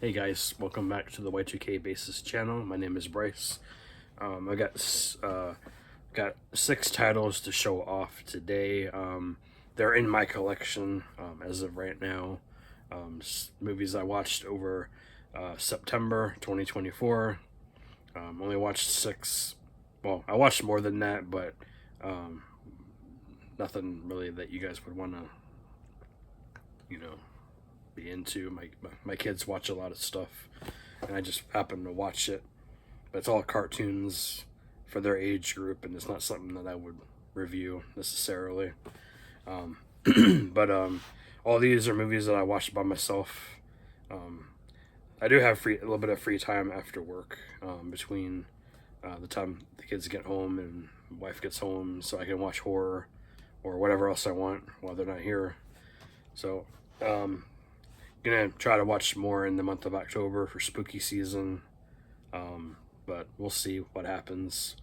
Hey guys, welcome back to the Y2K Basis channel. My name is Bryce. I got 6 titles to show off today. They're in my collection as of right now. Movies I watched over September 2024. Only watched 6. Well, I watched more than that, but nothing really that you guys would want to, be into. My kids watch a lot of stuff, and I just happen to watch it. But it's all cartoons for their age group, and it's not something that I would review necessarily. But all these are movies that I watched by myself. I do have a little bit of free time after work between the time the kids get home and my wife gets home, so I can watch horror or whatever else I want while they're not here. So gonna try to watch more in the month of October for spooky season, but we'll see what happens.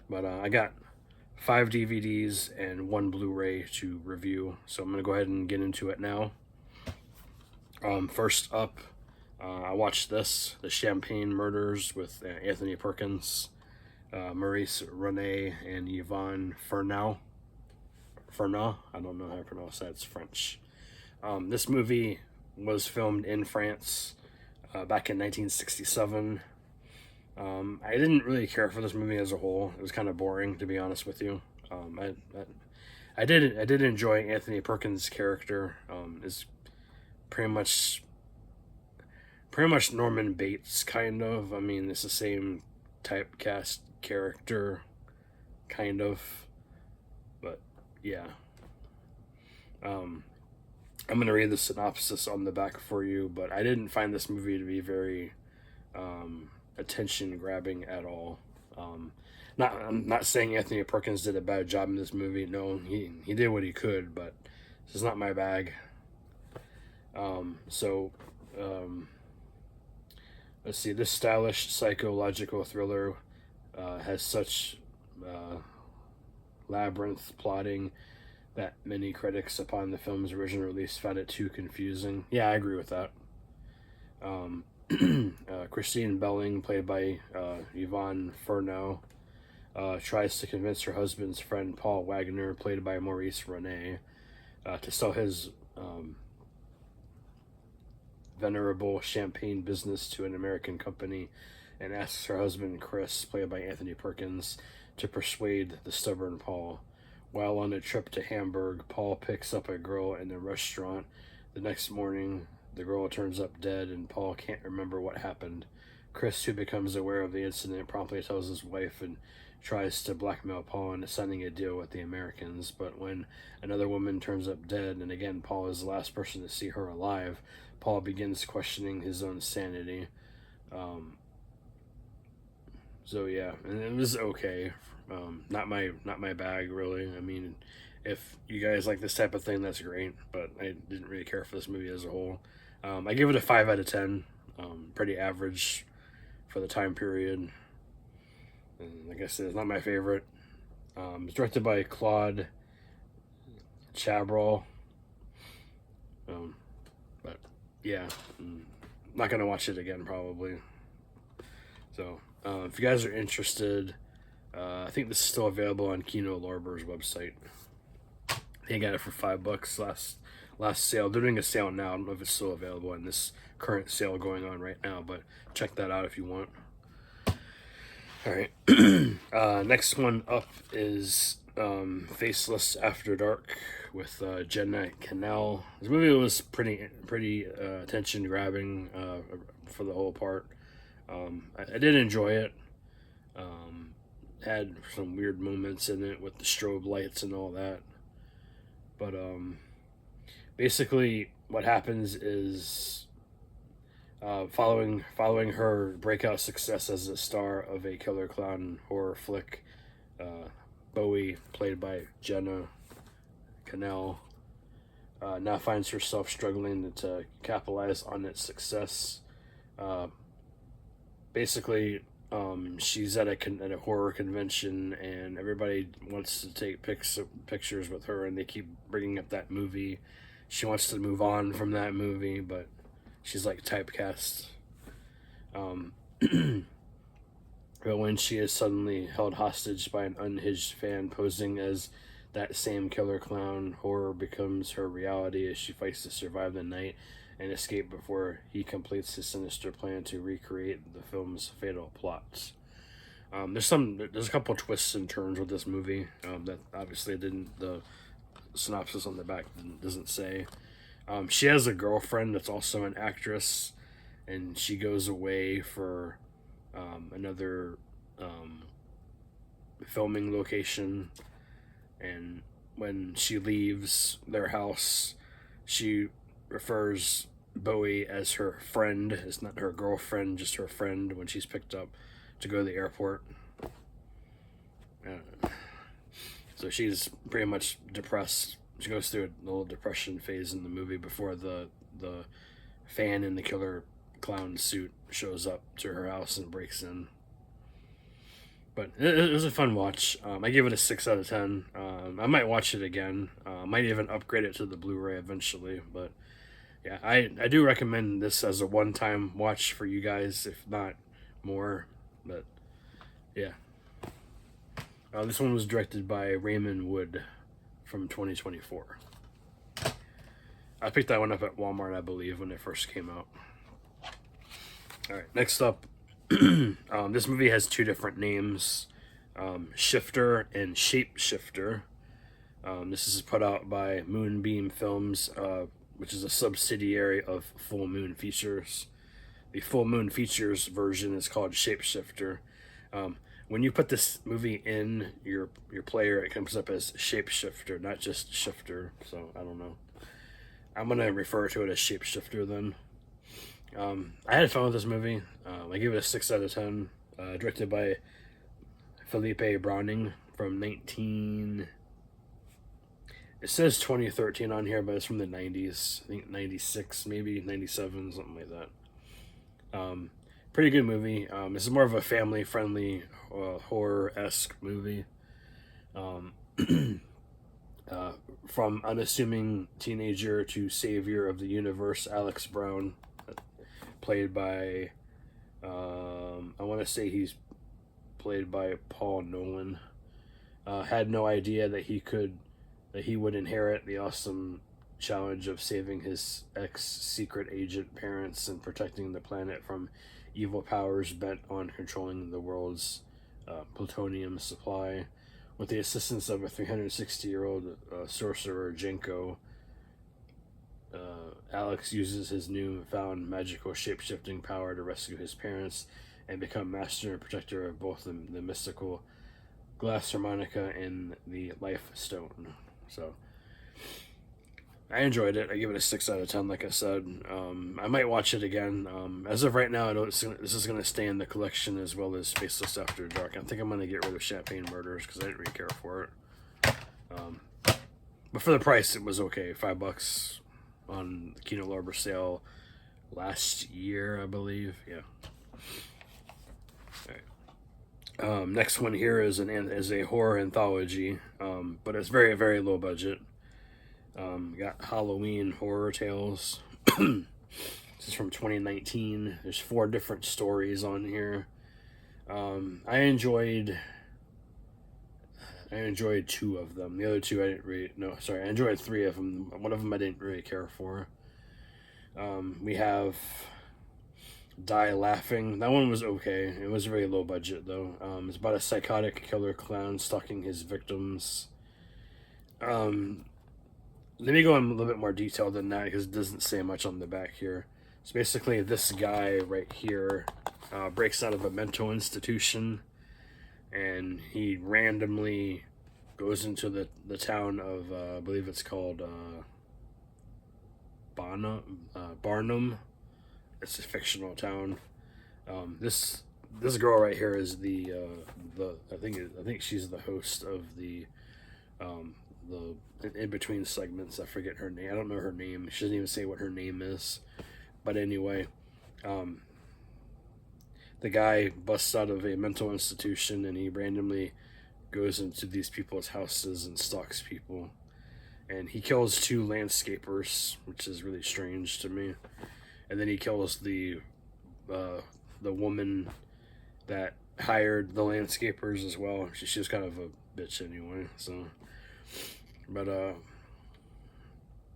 But I got 5 DVDs and 1 Blu-ray to review, so I'm gonna go ahead and get into it now. First up, I watched The Champagne Murders with Anthony Perkins, Maurice René, and Yvonne Fernau. I don't know how to pronounce that, it's French. This movie was filmed in France back in 1967. I didn't really care for this movie as a whole. It was kind of boring, to be honest with you. I did enjoy Anthony Perkins' character. Is pretty much Norman Bates, kind of. I mean, it's the same typecast character, kind of. But yeah. I'm going to read the synopsis on the back for you, but I didn't find this movie to be very attention-grabbing at all. I'm not saying Anthony Perkins did a bad job in this movie. No, he did what he could, but this is not my bag. Let's see. This stylish psychological thriller has such labyrinth plotting that many critics upon the film's original release found it too confusing. Yeah, I agree with that. Christine Belling, played by Yvonne Fernau, tries to convince her husband's friend Paul Wagner, played by Maurice René, to sell his venerable champagne business to an American company, and asks her husband Chris, played by Anthony Perkins, to persuade the stubborn Paul. While on a trip to Hamburg, Paul picks up a girl in a restaurant. The next morning, the girl turns up dead, and Paul can't remember what happened. Chris, who becomes aware of the incident, promptly tells his wife and tries to blackmail Paul into signing a deal with the Americans. But when another woman turns up dead, and again Paul is the last person to see her alive, Paul begins questioning his own sanity. So yeah, and it was okay. Not my bag, really. I mean, if you guys like this type of thing, that's great. But I didn't really care for this movie as a whole. I give it a 5 out of 10. Pretty average for the time period. And like I said, it's not my favorite. It's directed by Claude Chabrol. But yeah, I'm not gonna watch it again probably. So if you guys are interested, I think this is still available on Kino Lorber's website. They got it for $5 last sale. They're doing a sale now. I don't know if it's still available in this current sale going on right now, but check that out if you want. All right. Next one up is Faceless After Dark with Jenna Canal. This movie was pretty attention grabbing for the whole part. I did enjoy it. Had some weird moments in it with the strobe lights and all that. But basically what happens is following her breakout success as a star of a killer clown horror flick, Bowie, played by Jenna Canal, now finds herself struggling to capitalize on its success. Basically, she's at a horror convention, and everybody wants to take pictures with her, and they keep bringing up that movie. She wants to move on from that movie, but she's like typecast. Um, but when she is suddenly held hostage by an unhinged fan posing as that same killer clown, horror becomes her reality as she fights to survive the night and escape before he completes his sinister plan to recreate the film's fatal plots. There's a couple twists and turns with this movie that obviously didn't the synopsis on the back doesn't say. She has a girlfriend that's also an actress, and she goes away for another filming location. And when she leaves their house, she refers Bowie as her friend. It's not her girlfriend, just her friend when she's picked up to go to the airport. So she's pretty much depressed. She goes through a little depression phase in the movie before the fan in the killer clown suit shows up to her house and breaks in. But it was a fun watch. I gave it a 6 out of 10. I might watch it again. Might even upgrade it to the Blu-ray eventually. But yeah, I do recommend this as a one-time watch for you guys, if not more. But yeah. This one was directed by Raymond Wood from 2024. I picked that one up at Walmart, I believe, when it first came out. Alright, next up. This movie has two different names, Shifter and Shapeshifter. This is put out by Moonbeam Films, which is a subsidiary of Full Moon Features. The Full Moon Features version is called Shapeshifter. When you put this movie in your player, it comes up as Shapeshifter, not just Shifter. So I don't know. I'm gonna refer to it as Shapeshifter then. I had fun with this movie. I gave it a 6 out of 10. Directed by Philippe Browning from 19. It says 2013 on here, but it's from the 90s. I think 96, maybe 97, something like that. Pretty good movie. This is more of a family-friendly horror-esque movie. From unassuming teenager to savior of the universe, Alex Brown, played by, I want to say he's played by Paul Nolan, had no idea that he would inherit the awesome challenge of saving his ex-secret agent parents and protecting the planet from evil powers bent on controlling the world's plutonium supply. With the assistance of a 360-year-old sorcerer, Jenko, Alex uses his newfound magical shape-shifting power to rescue his parents and become master and protector of both the mystical glass harmonica and the life stone. So I enjoyed it. I give it a 6 out of 10, like I said. I might watch it again. As of right now, this is going to stay in the collection as well as Faceless After Dark. I think I'm going to get rid of Champagne Murders because I didn't really care for it. But for the price, it was okay. $5 on the Kino Lorber sale last year, I believe. Yeah. All right. Next one here is a horror anthology, but it's very, very low budget. Got Halloween Horror Tales. This is from 2019. There's 4 different stories on here. I enjoyed 2 of them. The other 2 I didn't really... No, sorry. I enjoyed 3 of them. One of them I didn't really care for. We have Die Laughing. That one was okay. It was very low budget, though. It's about a psychotic killer clown stalking his victims. Let me go in a little bit more detail than that because it doesn't say much on the back here. So basically, this guy right here breaks out of a mental institution, and he randomly goes into the town of, I believe it's called Barnum. It's a fictional town. This girl right here is the I think she's the host of the in between segments. I forget her name. I don't know her name. She doesn't even say what her name is. But anyway, the guy busts out of a mental institution and he randomly goes into these people's houses and stalks people. And he kills 2 landscapers, which is really strange to me. and then he kills the woman that hired the landscapers as well. She was kind of a bitch anyway. So, but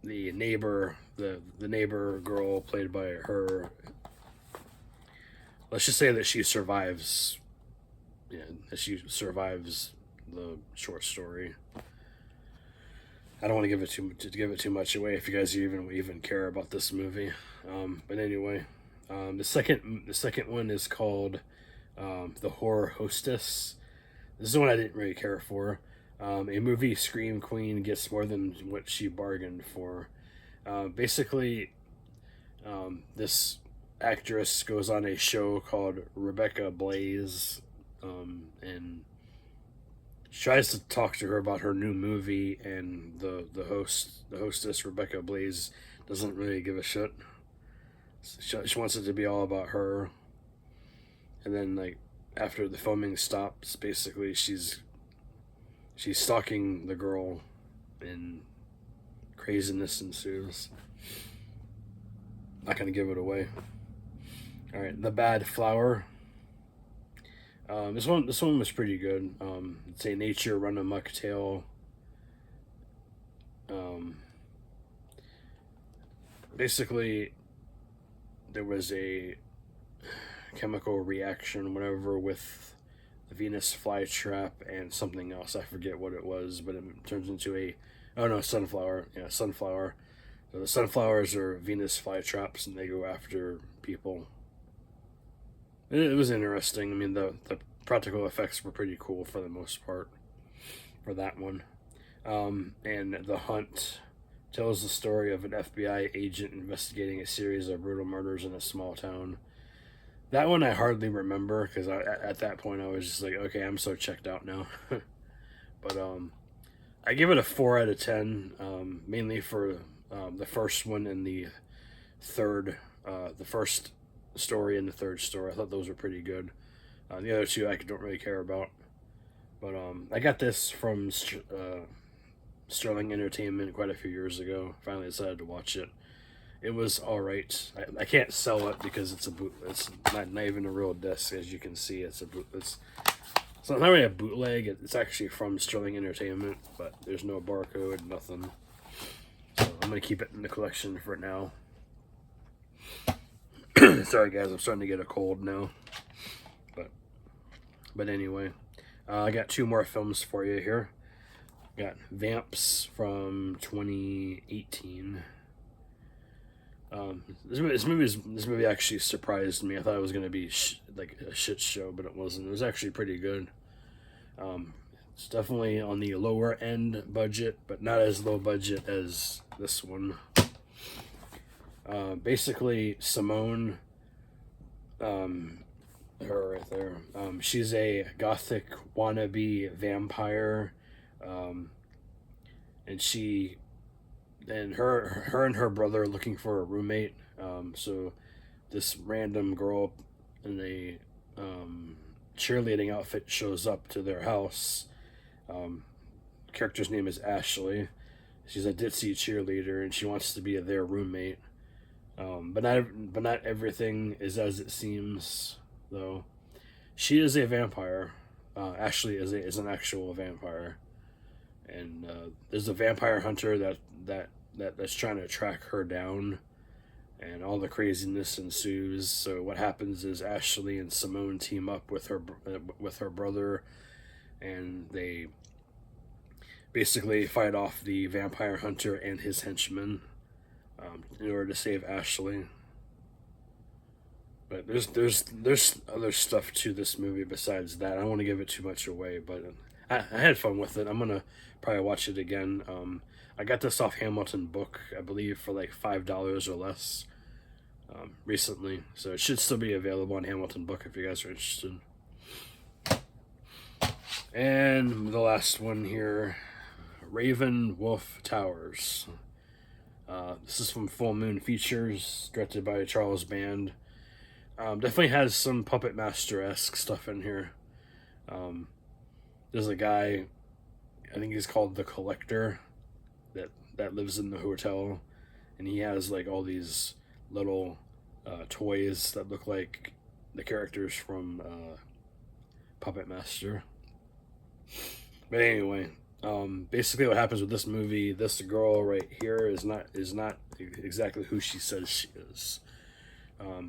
the neighbor, the neighbor girl played by her. Let's just say that she survives. Yeah, that she survives the short story. I don't want to give it too much away if you guys even care about this movie. But anyway, the second one is called The Horror Hostess. This is the one I didn't really care for. A movie scream queen gets more than what she bargained for. Basically, this actress goes on a show called Rebecca Blaze, and she tries to talk to her about her new movie, and the hostess Rebecca Blaze doesn't really give a shit. She wants it to be all about her, and then like after the filming stops, basically she's stalking the girl, and craziness ensues. Not gonna give it away. All right, The Bad Flower. This one was pretty good. It's a nature run amok tale. Basically, there was a chemical reaction, whatever, with the Venus flytrap and something else. I forget what it was, but it turns into sunflower. Yeah, sunflower. So the sunflowers are Venus flytraps, and they go after people. It was interesting. I mean, the practical effects were pretty cool for the most part for that one. And The Hunt tells the story of an FBI agent investigating a series of brutal murders in a small town. That one I hardly remember because at that point I was just like, okay, I'm so checked out now. But I give it a 4 out of 10, mainly for the first one and the first story and the third story. I thought those were pretty good. The other two I don't really care about. But I got this from Sterling Entertainment quite a few years ago. Finally decided to watch it. It was all right. I can't sell it because it's not even a real disc, as you can see. It's not really a bootleg. It's actually from Sterling Entertainment, but there's no barcode, nothing. So I'm gonna keep it in the collection for now. Sorry guys, I'm starting to get a cold now. But anyway, I got 2 more films for you here. Got Vamps from 2018. This movie actually surprised me. I thought it was gonna be like a shit show, but it wasn't. It was actually pretty good. It's definitely on the lower end budget, but not as low budget as this one. Basically, Simone, her right there. She's a gothic wannabe vampire, and her and her brother are looking for a roommate. So this random girl in a cheerleading outfit shows up to their house. Character's name is Ashley. She's a ditzy cheerleader, and she wants to be their roommate. But not everything is as it seems, though. She is a vampire. Ashley is an actual vampire, and there's a vampire hunter that's trying to track her down, and all the craziness ensues. So what happens is Ashley and Simone team up with her brother, and they basically fight off the vampire hunter and his henchmen in order to save Ashley. But there's other stuff to this movie besides that. I don't want to give it too much away, but I had fun with it. I'm gonna probably watch it again. I got this off Hamilton Book, I believe, for like $5 or less recently, so it should still be available on Hamilton Book if you guys are interested. And the last one here, Raven Wolf Towers. This is from Full Moon Features, directed by Charles Band. Definitely has some Puppet Master-esque stuff in here. There's a guy, I think he's called the Collector, that lives in the hotel, and he has like all these little toys that look like the characters from Puppet Master. But anyway, basically what happens with this movie, this girl right here is not exactly who she says she is. I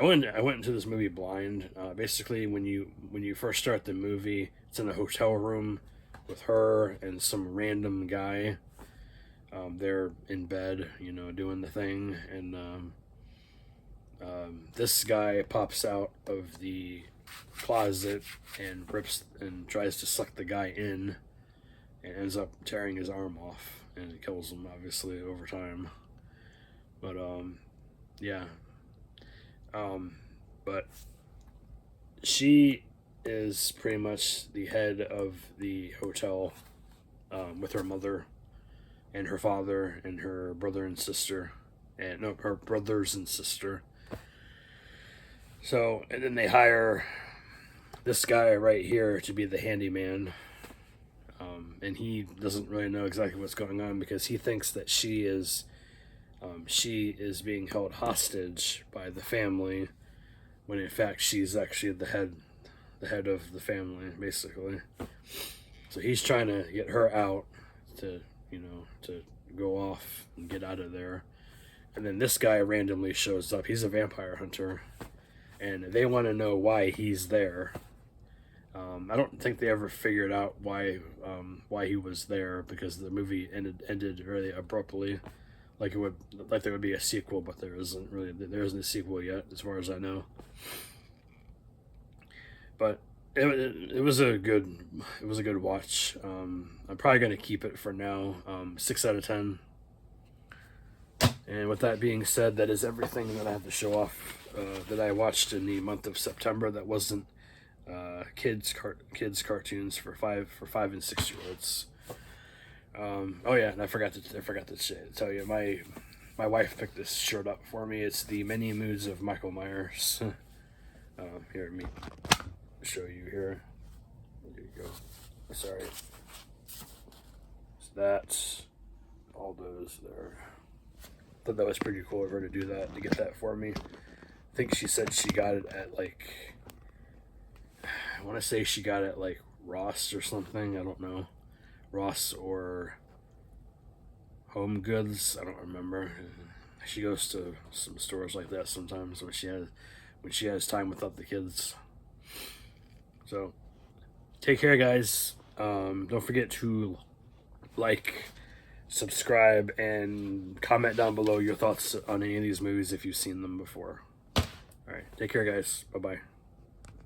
went into this movie blind. Basically, when you first start the movie, it's in a hotel room with her and some random guy. They're in bed, doing the thing, and this guy pops out of the closet and rips and tries to suck the guy in, and ends up tearing his arm off, and it kills him obviously over time. But yeah. But she is pretty much the head of the hotel, with her mother and her father and her brother and sister, and no, her brothers and sister. So, and then they hire this guy right here to be the handyman, and he doesn't really know exactly what's going on because he thinks that she is being held hostage by the family, when in fact she's actually the head of the family, basically. So he's trying to get her out to go off and get out of there. And then this guy randomly shows up. He's a vampire hunter, and they want to know why he's there. I don't think they ever figured out why he was there, because the movie ended really abruptly. Like there would be a sequel, but there isn't a sequel yet, as far as I know. But it was a good watch. I'm probably gonna keep it for now. 6 out of 10. And with that being said, that is everything that I have to show off that I watched in the month of September. That wasn't kids cartoons for 5 and 6 year olds. Oh yeah, and I forgot to tell you, my wife picked this shirt up for me. It's the Many Moods of Michael Myers. Here, let me show you here. There you go. Sorry. So that's all those there. Thought that was pretty cool of her to do that, to get that for me. I think she said she got it at I want to say she got it like Ross or something. I don't know. Ross or Home Goods, I don't remember. She goes to some stores like that sometimes when she has time without the kids. So take care, guys. Don't forget to like, subscribe, and comment down below your thoughts on any of these movies if you've seen them before. All right, take care, guys. Bye bye.